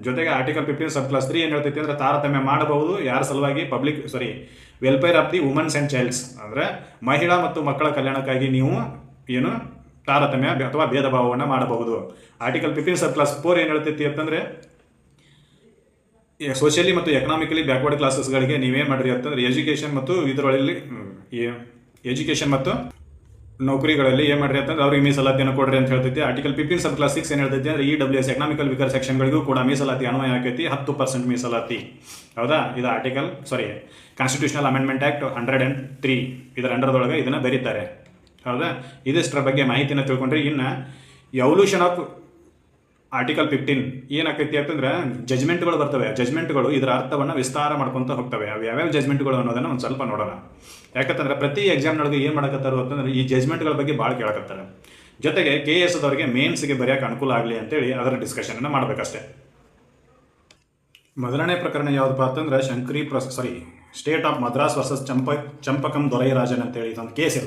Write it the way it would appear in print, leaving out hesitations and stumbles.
ಜೊತೆಗೆ ಆರ್ಟಿಕಲ್ 15 ಸಬ್ ಕ್ಲಾಸ್ 3 ಏನು ಹೇಳ್ತೈತಿ ಅಂದ್ರೆ ತಾರತಮ್ಯ ಮಾಡಬಹುದು ಯಾರ ಸಲುವಾಗಿ welfare of the women's and child's, ಅಂದರೆ ಮಹಿಳಾ ಮತ್ತು ಮಕ್ಕಳ ಕಲ್ಯಾಣಕ್ಕಾಗಿ ನೀವು ಏನು ತಾರತಮ್ಯ ಅಥವಾ ಭೇದ ಭಾವವನ್ನು ಮಾಡಬಹುದು. ಆರ್ಟಿಕಲ್ 15 ಸಬ್ ಕ್ಲಾಸ್ 4 ಏನು ಹೇಳ್ತೈತಿ ಅಂತಂದರೆ ಸೋಷಿಯಲಿ ಮತ್ತು ಎಕನಾಮಿಕಲಿ ಬ್ಯಾಕ್ವರ್ಡ್ ಕ್ಲಾಸಸ್ಗಳಿಗೆ ನೀವೇನು ಮಾಡಿರಿ ಅಂತಂದ್ರೆ ಎಜುಕೇಷನ್ ಮತ್ತು ನೌಕರಿಗಳಲ್ಲಿ ಏನು ಮಾಡ್ರಿ ಅಂತಂದ್ರೆ ಅವ್ರಿಗೆ ಮೀಸಲಾತಿಯನ್ನು ಕೊಡ್ರಿ ಅಂತ ಹೇಳ್ತೈತಿ. ಆರ್ಟಿಕಲ್ 15 ಸಬ್ ಕ್ಲಾಸ್ 6 ಏನು ಹೇಳ್ತೈತಿ ಅಂದ್ರೆ EWS ಎಕನಾಮಿಕಲ್ ವೀಕರ್ ಸೆಕ್ಷನ್ಗಳಿಗೂ ಕೂಡ ಮೀಸಲಾತಿ ಅನ್ವಯ ಆಕೈತಿ, 10% ಮೀಸಲಾತಿ. ಹೌದಾ? ಇದು ಕಾನ್ಸ್ಟಿಟ್ಯೂಷನಲ್ ಅಮೆಂಡ್ಮೆಂಟ್ ಆಕ್ಟ್ 103 ಇದರ ಅಂಡರ್ದೊಳಗೆ ಇದನ್ನು ಬರೀತಾರೆ. ಹೌದಾ? ಇದಿಷ್ಟರ ಬಗ್ಗೆ ಮಾಹಿತಿನ ತಿಳ್ಕೊಂಡ್ರೆ ಇನ್ನು ಎವಲ್ಯೂಷನ್ ಆಫ್ ಆರ್ಟಿಕಲ್ 15 ಏನಾಕೈತಿ ಅಂತಂದ್ರೆ ಜಜ್ಮೆಂಟ್ಗಳು ಬರ್ತವೆ. ಜಜ್ಮೆಂಟ್ಗಳು ಇದರ ಅರ್ಥವನ್ನು ವಿಸ್ತಾರ ಮಾಡ್ಕೊತ ಹೋಗ್ತವೆ. ಅವು ಯಾವ್ಯಾವ ಜಜ್ಮೆಂಟ್ಗಳು ಅನ್ನೋದನ್ನು ಒಂದು ಸ್ವಲ್ಪ ನೋಡೋಣ. ಯಾಕಂತಂದ್ರೆ ಪ್ರತಿ ಎಕ್ಸಾಮ್ನೊಳಗೆ ಏನು ಮಾಡಕತ್ತಾರು ಅಂತಂದ್ರೆ ಈ ಜಜ್ಮೆಂಟ್ಗಳ ಬಗ್ಗೆ ಭಾಳ ಕೇಳಕತ್ತಾರೆ. ಜೊತೆಗೆ KS ಅದವರಿಗೆ ಮೇನ್ಸ್ಗೆ ಬರೆಯೋಕೆ ಅನುಕೂಲ ಆಗಲಿ ಅಂತೇಳಿ ಅದರ ಡಿಸ್ಕಷನ್ ಮಾಡಬೇಕಷ್ಟೇ. ಮೊದಲನೇ ಪ್ರಕರಣ ಯಾವುದಪ್ಪ ಅಂತಂದ್ರೆ ಸ್ಟೇಟ್ ಆಫ್ ಮದ್ರಾಸ್ ವರ್ಸಸ್ ಚಂಪಕಂ ದೊರೈರಾಜನ್ ಅಂತೇಳಿ ಇದೊಂದು ಕೇಸ್